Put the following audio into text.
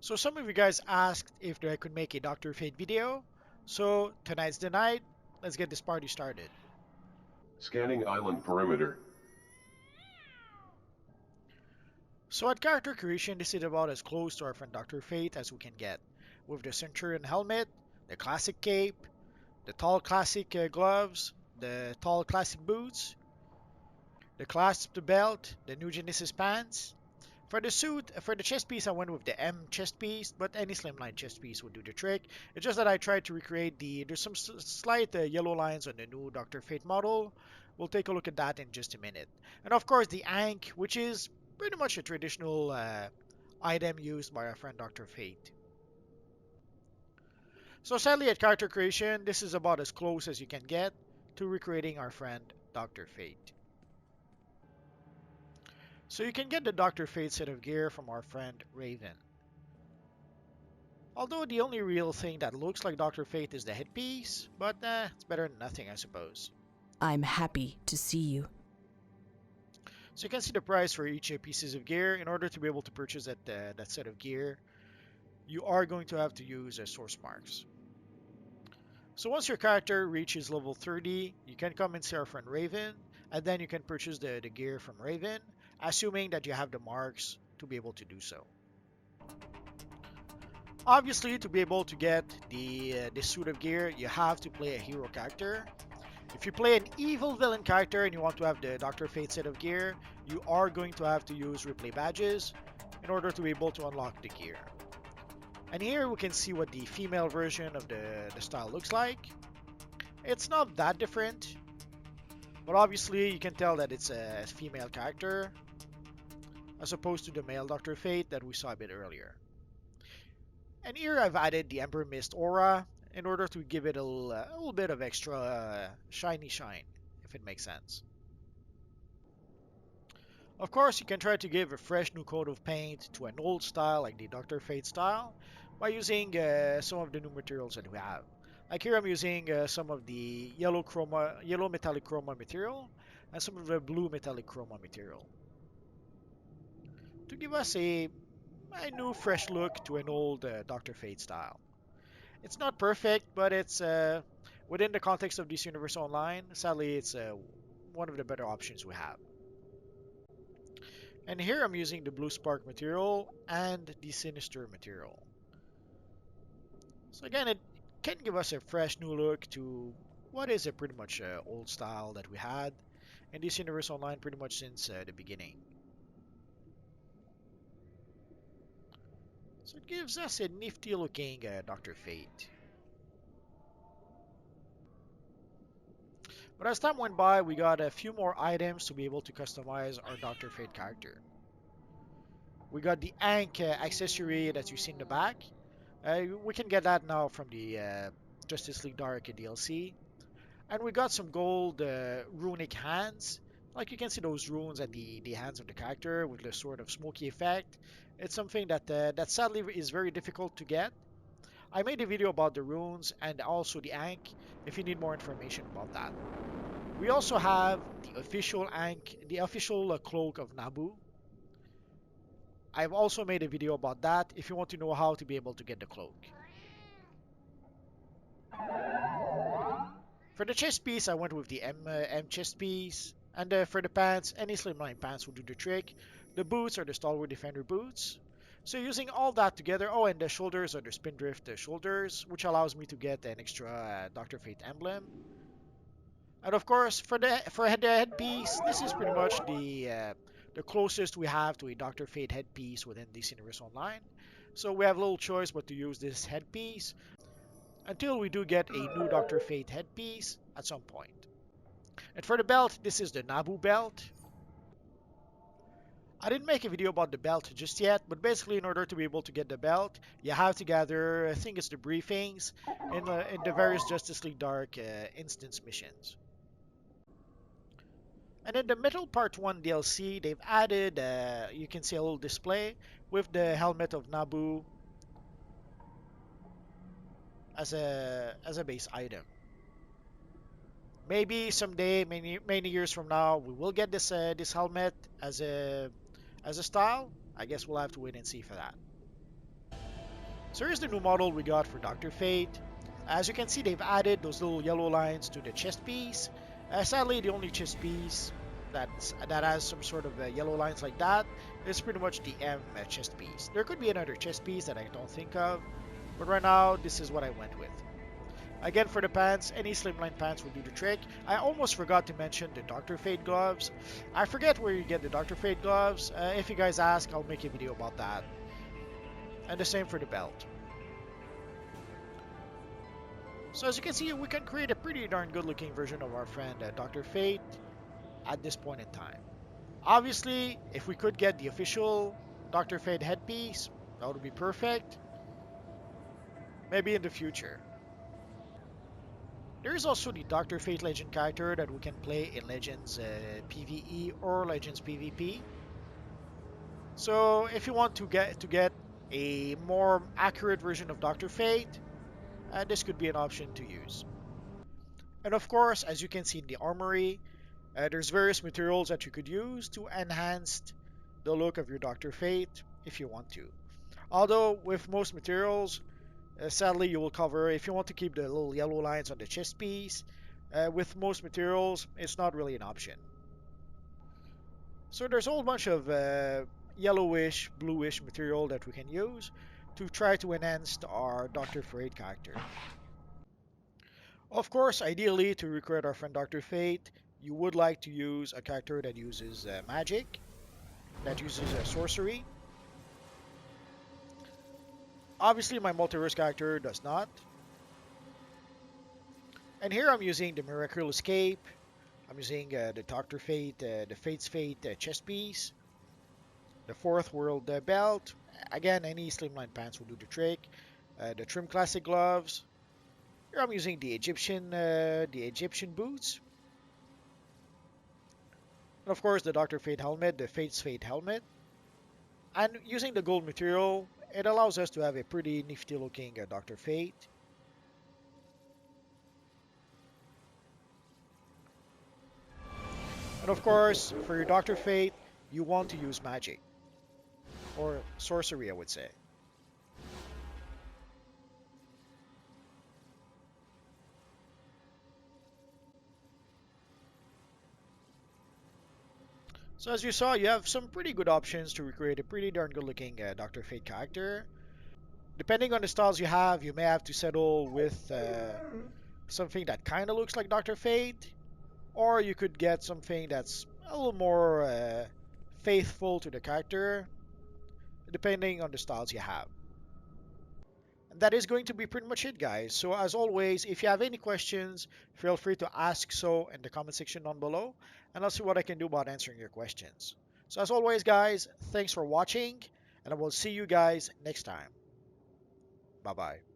So some of you guys asked if I could make a Dr. Fate video. So tonight's the night. Let's get this party started. Scanning island perimeter. So at character creation, this is about as close to our friend Dr. Fate as we can get. With the Centurion helmet, the classic cape, the tall classic gloves, the tall classic boots, the clasped belt, the new Genesis pants. For the suit, for the chest piece, I went with the M chest piece, but any slimline chest piece would do the trick. It's just that I tried to recreate there's some slight yellow lines on the new Dr. Fate model. We'll take a look at that in just a minute. And of course, the Ankh, which is pretty much a traditional item used by our friend Dr. Fate. So sadly, at character creation, this is about as close as you can get to recreating our friend Dr. Fate. So you can get the Dr. Fate set of gear from our friend Raven. Although the only real thing that looks like Dr. Fate is the headpiece, but it's better than nothing, I suppose. I'm happy to see you. So you can see the price for each pieces of gear. In order to be able to purchase that set of gear, you are going to have to use source marks. So once your character reaches level 30, you can come and see our friend Raven, and then you can purchase the gear from Raven, assuming that you have the marks to be able to do so. Obviously, to be able to get this suit of gear, you have to play a hero character. If you play an evil villain character and you want to have the Dr. Fate set of gear, you are going to have to use replay badges in order to be able to unlock the gear. And here we can see what the female version of the style looks like. It's not that different, but obviously you can tell that it's a female character as opposed to the male Dr. Fate that we saw a bit earlier. And here I've added the Ember Mist aura in order to give it a little bit of extra shiny shine, if it makes sense. Of course, you can try to give a fresh new coat of paint to an old style like the Dr. Fate style by using some of the new materials that we have. Like here I'm using some of the yellow metallic chroma material and some of the blue metallic chroma material to give us a new fresh look to an old Dr. Fate style. It's not perfect, but it's within the context of DC Universe Online. Sadly, it's one of the better options we have. And here I'm using the Blue Spark material and the Sinister material. So again, it can give us a fresh new look to what is a pretty much old style that we had in DC Universe Online pretty much since the beginning. So it gives us a nifty looking Dr. Fate. But as time went by, we got a few more items to be able to customize our Dr. Fate character. We got the Ankh accessory that you see in the back. We can get that now from the Justice League Dark DLC. And we got some gold runic hands. Like you can see those runes at the hands of the character with the sort of smoky effect. It's something that sadly is very difficult to get. I made a video about the runes and also the Ankh if you need more information about that. We also have the official Ankh, the official cloak of Nabu. I've also made a video about that if you want to know how to be able to get the cloak. For the chest piece, I went with the M chest piece. And for the pants, any slimline pants will do the trick. The boots are the Stalwart Defender boots. So using all that together, oh, and the shoulders are the Spindrift shoulders, which allows me to get an extra Dr. Fate emblem. And of course, for the headpiece, this is pretty much the closest we have to a Dr. Fate headpiece within DC Universe Online. So we have little choice but to use this headpiece until we do get a new Dr. Fate headpiece at some point. And for the belt, this is the Nabu belt. I didn't make a video about the belt just yet, but basically in order to be able to get the belt, you have to gather, I think it's the briefings, in the various Justice League Dark instance missions. And in the Metal Part 1 DLC, they've added, you can see a little display with the helmet of Nabu as a base item. Maybe someday, many years from now, we will get this helmet as a style. I guess we'll have to wait and see for that. So here's the new model we got for Dr. Fate. As you can see, they've added those little yellow lines to the chest piece. Sadly, the only chest piece that has some sort of yellow lines like that is pretty much the M chest piece. There could be another chest piece that I don't think of, but right now this is what I went with. Again, for the pants, any slimline pants will do the trick. I almost forgot to mention the Dr. Fate gloves. I forget where you get the Dr. Fate gloves. If you guys ask, I'll make a video about that. And the same for the belt. So as you can see, we can create a pretty darn good looking version of our friend Dr. Fate at this point in time. Obviously, if we could get the official Dr. Fate headpiece, that would be perfect. Maybe in the future. There is also the Dr. Fate Legend character that we can play in Legends PvE or Legends PvP. So if you want to get a more accurate version of Dr. Fate, this could be an option to use. And of course, as you can see in the armory, there's various materials that you could use to enhance the look of your Dr. Fate if you want to. Although with most materials, sadly you will cover, if you want to keep the little yellow lines on the chest piece, with most materials it's not really an option. So there's a whole bunch of yellowish, bluish material that we can use to try to enhance our Dr. Fate character. Of course, ideally, to recreate our friend Dr. Fate, you would like to use a character that uses magic, that uses sorcery. Obviously, my multiverse character does not. And here I'm using the Miraculous Cape. I'm using the Dr. Fate, the Fate's Fate chest piece, the Fourth World belt. Again, any slimline pants will do the trick. The Trim Classic gloves. Here I'm using the Egyptian boots. And of course, the Dr. Fate helmet, the Fate's Fate helmet. And using the gold material, it allows us to have a pretty nifty looking Dr. Fate. And of course, for your Dr. Fate, you want to use magic. Or sorcery, I would say. So as you saw, you have some pretty good options to recreate a pretty darn good looking Dr. Fate character. Depending on the styles you have, you may have to settle with something that kind of looks like Dr. Fate, or you could get something that's a little more faithful to the character, depending on the styles you have. And that is going to be pretty much it, guys. So as always, if you have any questions, feel free to ask so in the comment section down below, and I'll see what I can do about answering your questions. So as always, guys, thanks for watching, and I will see you guys next time. Bye-bye.